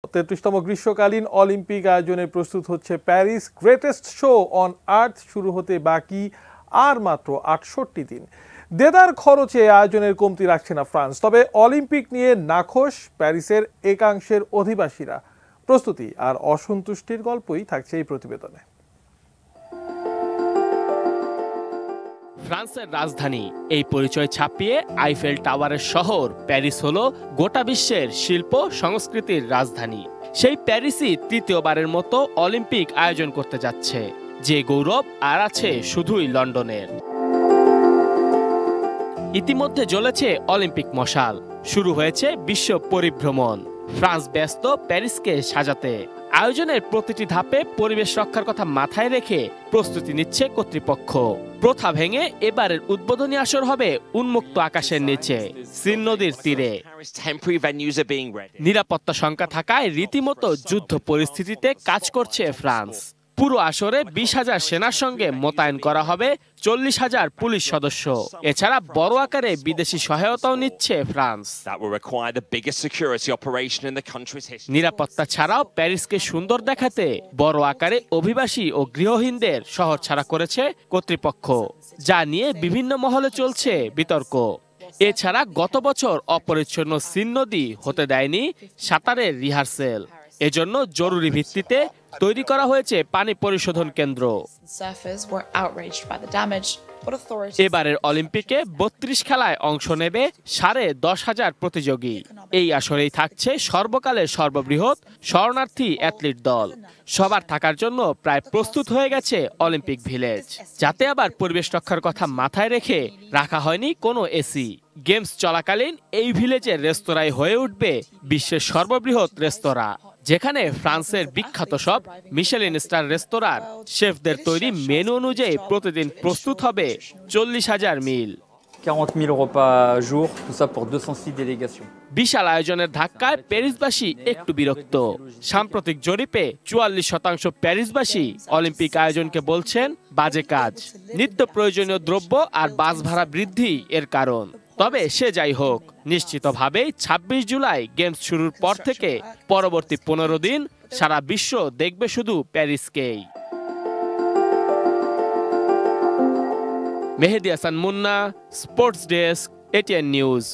33তম গ্রীষ্মকালীন অলিম্পিক আয়োজনে প্রস্তুত হচ্ছে Paris greatest show on earth শুরু হতে বাকি আর মাত্র ৬৮ দিন। দেদার খরচে আয়োজনের কমতি রাখছে না ফ্রান্স। তবে অলিম্পিক নিয়ে নাখোশ প্যারিসের একাংশের অধিবাসীরা। প্রস্তুতি আর অসন্তুষ্টির গল্পই থাকছে এই প্রতিবেদনে। ফ্রান্সের রাজধানী এই পরিচয় ছাপিয়ে আইফেল টাওয়ারের শহর প্যারিস হলো গোটা বিশ্বের শিল্প সংস্কৃতির রাজধানী। সেই প্যারিসই তৃতীয়বারের মতো অলিম্পিক আয়োজন করতে যাচ্ছে, যে গৌরব আর আছে শুধুই লন্ডনের। ইতিমধ্যে জ্বলেছে অলিম্পিক মশাল, শুরু হয়েছে বিশ্ব পরিভ্রমণ। ফ্রান্স ব্যস্ত প্যারিসকে সাজাতে। আয়োজনের প্রতিটি ধাপে পরিবেশ রক্ষার কথা মাথায় রেখে প্রস্তুতি নিচ্ছে কর্তৃপক্ষ। প্রথা ভেঙে এবারের উদ্বোধনী আসর হবে উন্মুক্ত আকাশের নিচে, সিন নদীর তীরে। নিরাপত্তা শঙ্কা থাকায় রীতিমতো যুদ্ধ পরিস্থিতিতে কাজ করছে ফ্রান্স। পুরো আসরে ২০,০০০ সেনার সঙ্গে মোতায়েন করা হবে ৪০,০০০ পুলিশ সদস্য। এছাড়া বড় আকারে বিদেশি সহায়তাও নিচ্ছে ফ্রান্স। নিরাপত্তা ছাড়াও প্যারিসকে সুন্দর দেখাতে বড় আকারে অভিবাসী ও গৃহহীনদের শহর ছাড়া করেছে কর্তৃপক্ষ, যা নিয়ে বিভিন্ন মহলে চলছে বিতর্ক। এছাড়া গত বছর অপরিচ্ছন্ন সিন নদী হতে দেয়নি সাঁতারের রিহার্সেল। এজন্য জরুরি ভিত্তিতে তৈরি করা হয়েছে পানি পরিশোধন কেন্দ্র। এবারের অলিম্পিকে ৩২ খেলায় অংশ নেবে ১০,৫০০ প্রতিযোগী। এই আসরেই থাকছে সর্বকালের সর্ববৃহৎ শরণার্থী অ্যাথলিট দল। সবার থাকার জন্য প্রায় প্রস্তুত হয়ে গেছে অলিম্পিক ভিলেজ, যাতে আবার পরিবেশ রক্ষার কথা মাথায় রেখে রাখা হয়নি কোনো এসি। গেমস চলাকালীন এই ভিলেজের রেস্তোরাঁয় হয়ে উঠবে বিশ্বের সর্ববৃহৎ রেস্তোরাঁ, যেখানে ফ্রান্সের বিখ্যাত সব মিশেলিন স্টার রেস্তোরাঁর শেফদের তৈরি মেনু অনুযায়ী প্রতিদিন প্রস্তুত হবে ৪০,০০০ মিল। 40,000 repas jour, tout ça pour 206 délégations. বিশাল আয়োজনের ধাক্কায় প্যারিসবাসী একটু বিরক্ত। সাম্প্রতিক জরিপে ৪৪% প্যারিসবাসী অলিম্পিক আয়োজনকে বলছেন বাজে কাজ। নিত্য প্রয়োজনীয় দ্রব্য আর বাস ভাড়া বৃদ্ধি এর কারণ। তবে সে যাই হোক, নিশ্চিতভাবেই ২৬ জুলাই গেমস শুরুর পর থেকে পরবর্তী ১৫ দিন সারা বিশ্ব দেখবে শুধু প্যারিসকেই। Mehedi Hasan Munna, sports desk, ATN news.